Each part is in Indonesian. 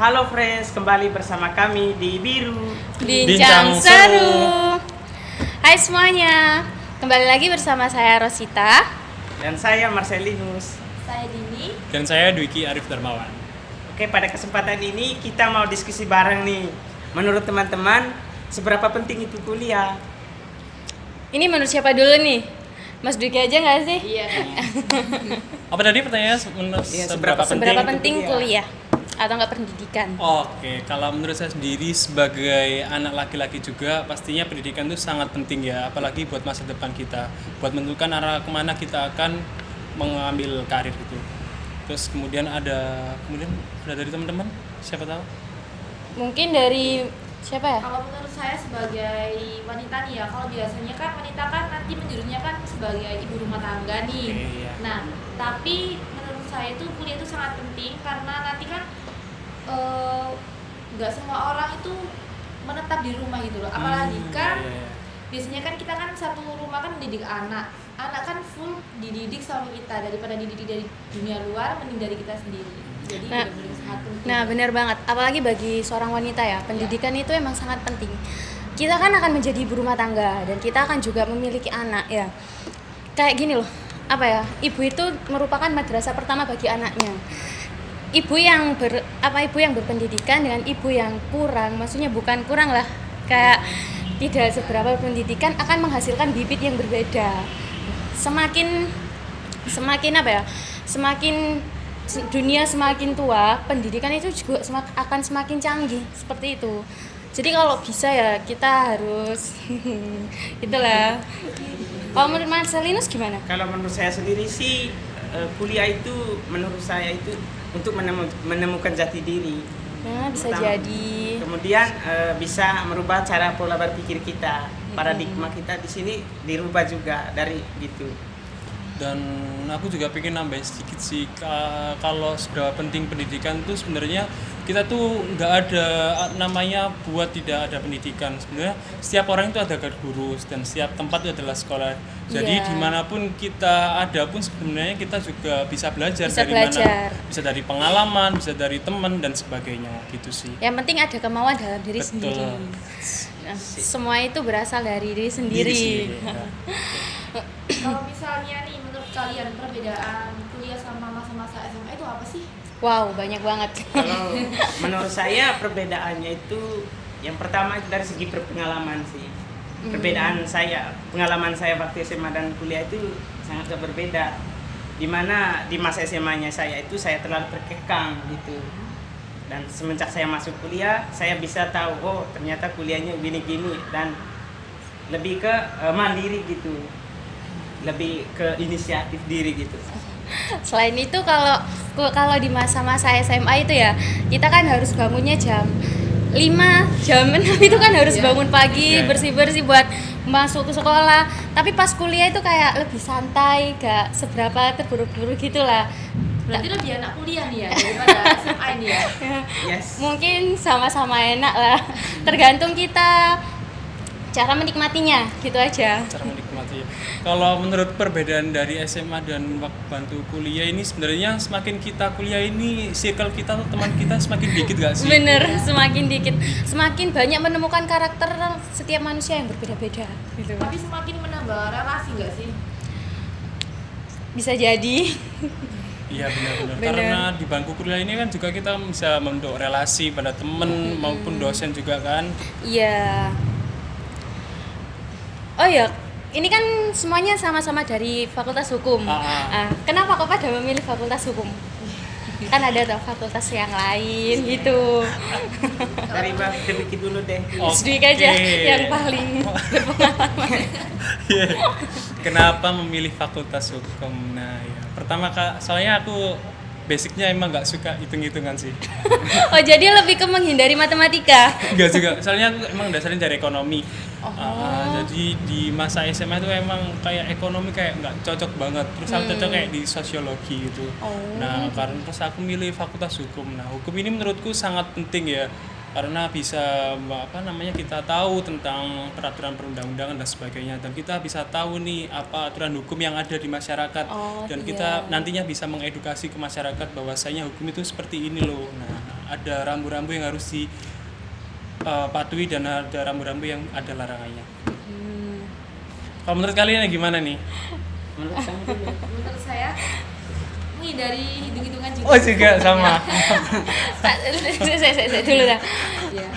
Halo friends, kembali bersama kami di Biru. Bincang Seru. Hai semuanya, kembali lagi bersama saya Rosita. Dan saya Marcelinus. Saya Dini. Dan saya Dwiki Arif Darmawan. Oke, pada kesempatan ini kita mau diskusi bareng nih. Menurut teman-teman, seberapa penting itu kuliah? Ini menurut siapa dulu nih? Mas Dwiki aja nggak sih? Iya. Apa tadi pertanyaannya? Iya, Seberapa Seberapa penting penting kuliah atau nggak pendidikan? Oke, kalau menurut saya sendiri sebagai anak laki-laki juga pastinya pendidikan itu sangat penting ya, apalagi buat masa depan kita, buat menentukan arah kemana kita akan mengambil karir itu. Terus kemudian ada dari teman-teman, siapa tahu? Mungkin dari siapa ya? Kalau menurut saya sebagai wanita nih ya, kalau biasanya kan wanita kan nanti menjurusnya kan sebagai ibu rumah tangga nih. Oke, iya. Nah, tapi menurut saya itu kuliah itu sangat penting karena nanti kan nggak semua orang itu menetap di rumah gitu loh. Apalagi kan Iya. biasanya kan kita kan satu rumah kan mendidik anak kan full dididik sama kita daripada dididik dari dunia luar, mending dari kita sendiri. Jadi Nah, benar-benar sangat penting. Nah, benar banget. Apalagi bagi seorang wanita ya, pendidikan itu emang sangat penting. Kita kan akan menjadi ibu rumah tangga dan kita akan juga memiliki anak ya. Kayak gini loh, apa ya? Ibu itu merupakan madrasah pertama bagi anaknya. Ibu yang berpendidikan dengan ibu yang kurang, maksudnya bukan kurang lah, kayak tidak seberapa pendidikan akan menghasilkan bibit yang berbeda. Semakin apa ya? Semakin dunia semakin tua, pendidikan itu juga akan semakin canggih seperti itu. Jadi kalau bisa ya kita harus itulah. Kalau menurut Marcelinus gimana? Kalau menurut saya sendiri sih, kuliah itu menurut saya itu untuk menemukan jati diri. Nah, bisa Pertama. jadi. Kemudian bisa merubah cara pola berpikir kita. Paradigma kita di sini dirubah juga dari gitu. Dan aku juga pengen nambahin sedikit sih, kalau seberapa penting pendidikan itu sebenarnya kita tuh nggak ada namanya buat tidak ada pendidikan. Sebenarnya setiap orang itu ada guru dan setiap tempat itu adalah sekolah. Jadi Iya. dimanapun kita ada pun sebenarnya kita juga bisa belajar Bisa dari belajar. mana, bisa dari pengalaman, bisa dari teman dan sebagainya gitu sih. Yang penting ada kemauan dalam diri Betul. sendiri. Nah, semua itu berasal dari diri sendiri. Ya. Kalau misalnya nih menurut kalian perbedaan kuliah sama masa-masa SMA itu apa sih? Wow, banyak banget. Kalau menurut saya perbedaannya itu yang pertama itu dari segi pengalaman sih. Pengalaman saya waktu SMA dan kuliah itu sangat berbeda. Dimana di masa SMA-nya saya itu saya terlalu terkekang gitu. Dan semenjak saya masuk kuliah, saya bisa tahu oh ternyata kuliahnya gini-gini dan lebih ke mandiri gitu. Lebih ke inisiatif diri gitu. Selain itu kalau di masa-masa SMA itu ya, kita kan harus bangunnya jam 5, jam 6 itu kan harus bangun pagi, Iya. bersih-bersih buat masuk ke sekolah. Tapi pas kuliah itu kayak lebih santai, gak seberapa terburu-buru gitu lah. Berarti lebih anak kuliah nih ya daripada SMA ini ya. Yes. Mungkin sama-sama enak lah. Tergantung kita cara menikmatinya, gitu aja. Cara menikmati. Kalau menurut perbedaan dari SMA dan waktu kuliah ini sebenarnya semakin kita kuliah ini circle kita atau teman kita semakin dikit gak sih? Bener, semakin dikit, semakin banyak menemukan karakter setiap manusia yang berbeda-beda gitu. Tapi semakin menambah relasi nggak sih? Bisa jadi. Iya benar-benar. Benar. Karena di bangku kuliah ini kan juga kita bisa membentuk relasi pada teman maupun dosen juga kan. Iya. Oh ya, ini kan semuanya sama-sama dari Fakultas Hukum. Kenapa kok pada memilih Fakultas Hukum? Kan ada tuh fakultas yang lain gitu. Dari Bang Dewiki dulu deh. Oke. Sedikit aja yang paling berpengalaman. Iya. Kenapa memilih Fakultas Hukum? Nah, ya. Pertama soalnya aku basicnya emang nggak suka hitung-hitungan sih. Oh, jadi lebih ke menghindari matematika. Enggak juga, soalnya aku emang dasarnya dari ekonomi. Jadi di masa SMA itu emang kayak ekonomi kayak nggak cocok banget. Terus aku cocok kayak di sosiologi gitu. Nah, karena terus aku milih Fakultas Hukum. Nah, hukum ini menurutku sangat penting ya. Karena bisa kita tahu tentang peraturan perundang-undangan dan sebagainya, dan kita bisa tahu nih apa aturan hukum yang ada di masyarakat, dan kita nantinya bisa mengedukasi ke masyarakat bahwasanya hukum itu seperti ini loh. Nah, ada rambu-rambu yang harus dipatuhi dan ada rambu-rambu yang ada larangannya. Kalau menurut kalian gimana nih? Menurut kamu dulu. Menurut saya menghindari hitung-hitungan juga. Oh juga sama. Saya dulu dah. Iya.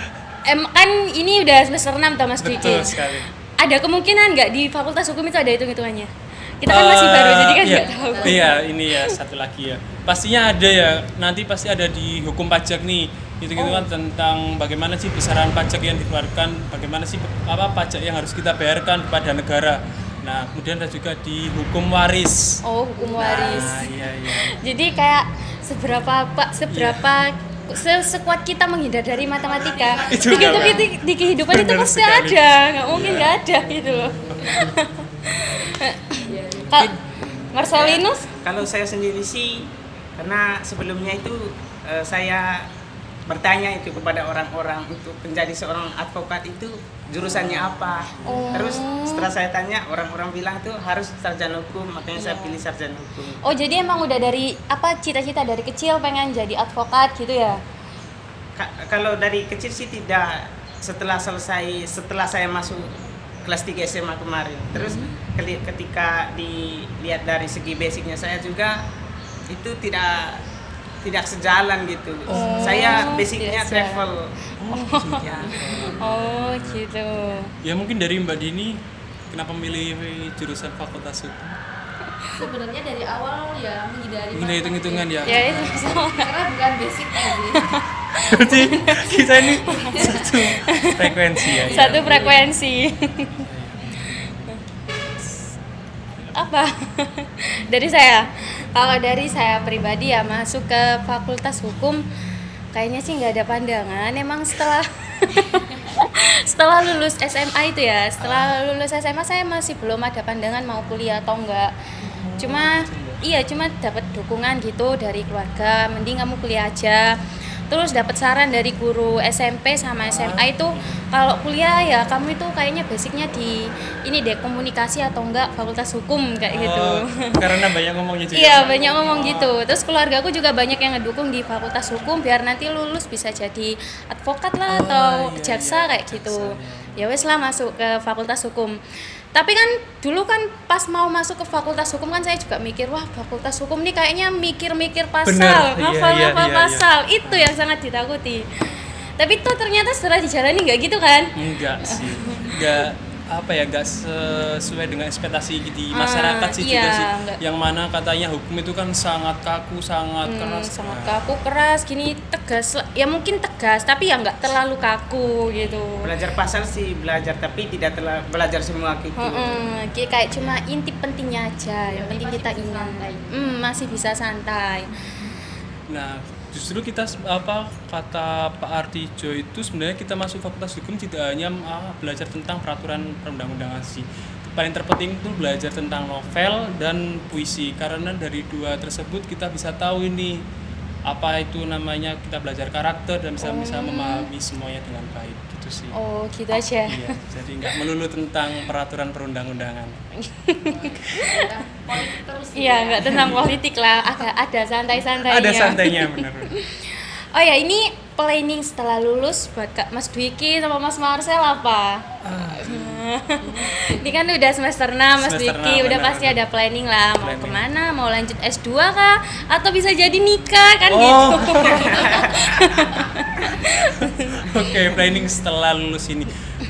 Kan ini udah semester 6 toh Mas Dwiki. Betul sekali. Ada kemungkinan nggak di Fakultas Hukum itu ada hitung-hitungannya? Kita kan masih baru jadi kan iya, nggak tahu. Iya, ini ya satu lagi ya. Pastinya ada ya. Nanti pasti ada di hukum pajak nih. Itu kan tentang bagaimana sih besaran pajak yang dikeluarkan, bagaimana sih pajak yang harus kita bayarkan kepada negara. Nah, kemudian ada juga di hukum waris. Oh, hukum waris. Nah, iya. Jadi kayak sekuat kita menghindar dari matematika, Itu di, nggak, di kehidupan itu benar pasti sekali. ada, nggak mungkin nggak ada gitu loh. Kak Marcelinus? Kalau saya sendiri sih, karena sebelumnya itu saya bertanya itu kepada orang-orang untuk menjadi seorang advokat itu jurusannya apa. Terus setelah saya tanya, orang-orang bilang tuh harus sarjana hukum, makanya saya pilih sarjana hukum. Oh, jadi emang udah dari cita-cita dari kecil pengen jadi advokat gitu ya? Kalau dari kecil sih tidak. Setelah saya masuk kelas 3 SMA kemarin. Terus ketika dilihat dari segi basicnya saya juga itu tidak sejalan gitu. Saya basicnya biasa. travel. Ya. Oh, gitu. Ya mungkin dari Mbak Dini, kenapa milih jurusan Fakultas Hukum? Sebenarnya dari awal ya menghindari Menghindari hitung-hitungan ya. Ya itu sama. karena bukan basicnya sih. Berarti kita ini satu frekuensi ya. Satu frekuensi. Apa? Dari saya. Kalau dari saya pribadi ya masuk ke Fakultas Hukum kayaknya sih nggak ada pandangan. Emang setelah lulus SMA itu ya, setelah lulus SMA saya masih belum ada pandangan mau kuliah atau enggak. Cuma dapat dukungan gitu dari keluarga, mending kamu kuliah aja. Terus dapat saran dari guru SMP sama SMA itu kalau kuliah ya kamu itu kayaknya basicnya di ini deh komunikasi atau enggak Fakultas Hukum kayak gitu. Karena banyak ngomongnya juga. Iya, banyak ngomong gitu. Terus keluarga aku juga banyak yang ngedukung di Fakultas Hukum biar nanti lulus bisa jadi advokat lah atau jaksa kayak gitu. Ya wes lah masuk ke Fakultas Hukum. Tapi kan dulu kan pas mau masuk ke Fakultas Hukum kan saya juga mikir, wah Fakultas Hukum nih kayaknya mikir-mikir pasal, ngafal-ngafal pasal. Itu yang sangat ditakuti. Tapi tuh ternyata setelah dijalani nggak gitu kan? Enggak sih. Enggak sesuai dengan ekspektasi di masyarakat sih iya, juga sih. enggak. Yang mana katanya hukum itu kan sangat kaku, sangat keras. Sangat kaku, keras, gini tegas. Ya mungkin tegas, tapi ya nggak terlalu kaku gitu. Belajar pasal sih belajar, tapi tidak belajar semua gitu. Kayak cuma inti pentingnya aja. Yang penting masih kita bisa ingat. santai. Masih bisa santai. Nah, justru kita kata Pak Artijo itu sebenarnya kita masuk Fakultas Hukum tidak hanya belajar tentang peraturan perundang-undangan sih. Paling terpenting itu belajar tentang novel dan puisi, karena dari dua tersebut kita bisa tahu ini apa itu namanya, kita belajar karakter dan bisa memahami semuanya dengan baik gitu sih. Oh, gitu aja. Iya, jadi nggak melulu tentang peraturan perundang-undangan. Politik terus gitu Iya, ya. nggak tentang politik lah. Ada santai-santainya. Ada santainya benar. Oh ya, ini planning setelah lulus buat Kak Mas Dwiki sama Mas Marcel apa? Ini kan udah semester 6 Mas Semester Dwiki, 6, udah benar, pasti ada planning lah. Mau Planning. kemana? Mau lanjut S2 kah? Atau bisa jadi nikah kan Oh. gitu? Oke, planning setelah lulus ini.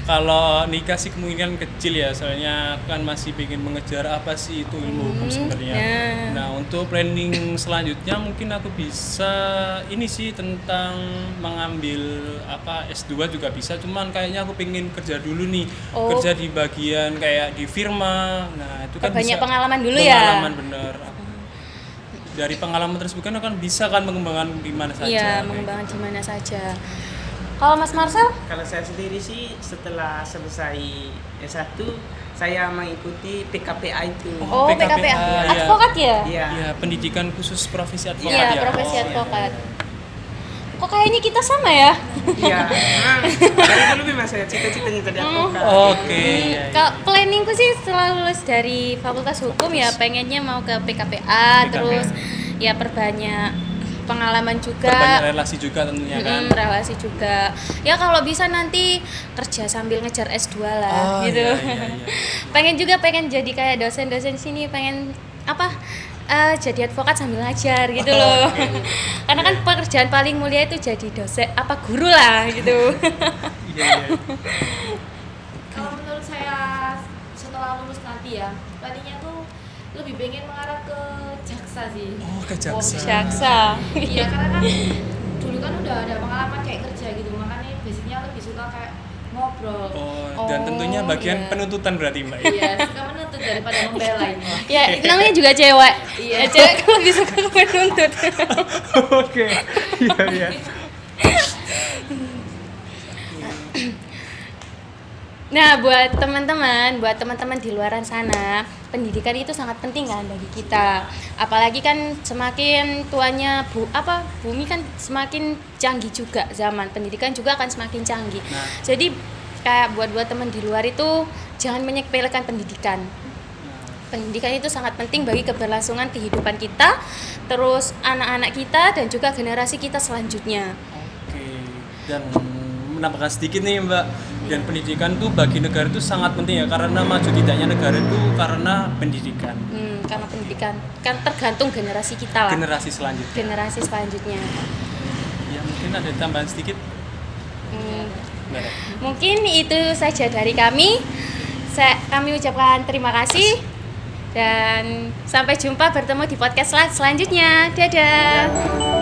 Kalau nikah sih kemungkinan kecil ya, soalnya kan masih pengen mengejar apa sih itu ilmu hukum sebenarnya. ya. Nah, untuk planning selanjutnya mungkin aku bisa ini sih tentang mengambil S2 juga bisa, cuman kayaknya aku pengen kerja dulu nih. Oh. Kerja di bagian kayak di firma. Nah, itu kan Banyak bisa pengalaman dulu ya. Pengalaman bener. Dari pengalaman tersebut kan akan bisa kan mengembangkan di mana saja. Iya, kayak mengembangkan di mana saja. Kalau Mas Marcel? Kalau saya sendiri sih setelah selesai S1 saya mengikuti PKPA itu. Oh, PKPA. iya. Advokat ya? Iya. Iya, pendidikan khusus profesi advokat Iya, ya. profesi Oh, advokat. Kok kayaknya kita sama ya? Iya. Dari dulu memang saya cita-citanya jadi advokat. Oke. iya, iya. Kalau planningku sih setelah lulus dari Fakultas Hukum ya pengennya mau ke PKPA, terus ya perbanyak pengalaman juga, Berbanyak relasi juga tentunya kan. relasi juga. Ya kalau bisa nanti kerja sambil ngejar S2 lah gitu. Iya. pengen jadi kayak dosen-dosen sini, pengen jadi advokat sambil ngajar gitu loh. Karena kan pekerjaan paling mulia itu jadi dosen guru lah gitu. Iya. Kalau menurut saya setelah lulus nanti ya, tadinya tuh lebih pengen mengarah ke jaksa sih. Oh, ke jaksa. Jaksa. Iya, karena kan dulu kan udah ada pengalaman kayak kerja gitu, makanya biasanya lebih suka kayak ngobrol. Dan tentunya bagian iya. penuntutan berarti Mbak. Iya, suka menuntut daripada membela ini. Ya, namanya juga cewek. Iya. Ya, cewek kalau bisa menuntut. Oke. Iya. Nah, buat teman-teman di luaran sana, pendidikan itu sangat penting kan bagi kita. Apalagi kan semakin tuanya bumi kan semakin canggih juga zaman. Pendidikan juga akan semakin canggih. Nah. Jadi kayak buat teman di luar itu jangan menyepelekan pendidikan. Pendidikan itu sangat penting bagi keberlangsungan kehidupan kita, terus anak-anak kita dan juga generasi kita selanjutnya. Oke. Dan menambahkan sedikit nih Mbak, dan pendidikan tuh bagi negara itu sangat penting ya, karena maju tidaknya negara itu karena pendidikan. Karena pendidikan kan tergantung generasi kita lah. Generasi selanjutnya. Ya mungkin ada tambahan sedikit. Nggak ada. Mungkin itu saja dari kami. Kami ucapkan terima kasih dan sampai jumpa bertemu di podcast selanjutnya. Dadah.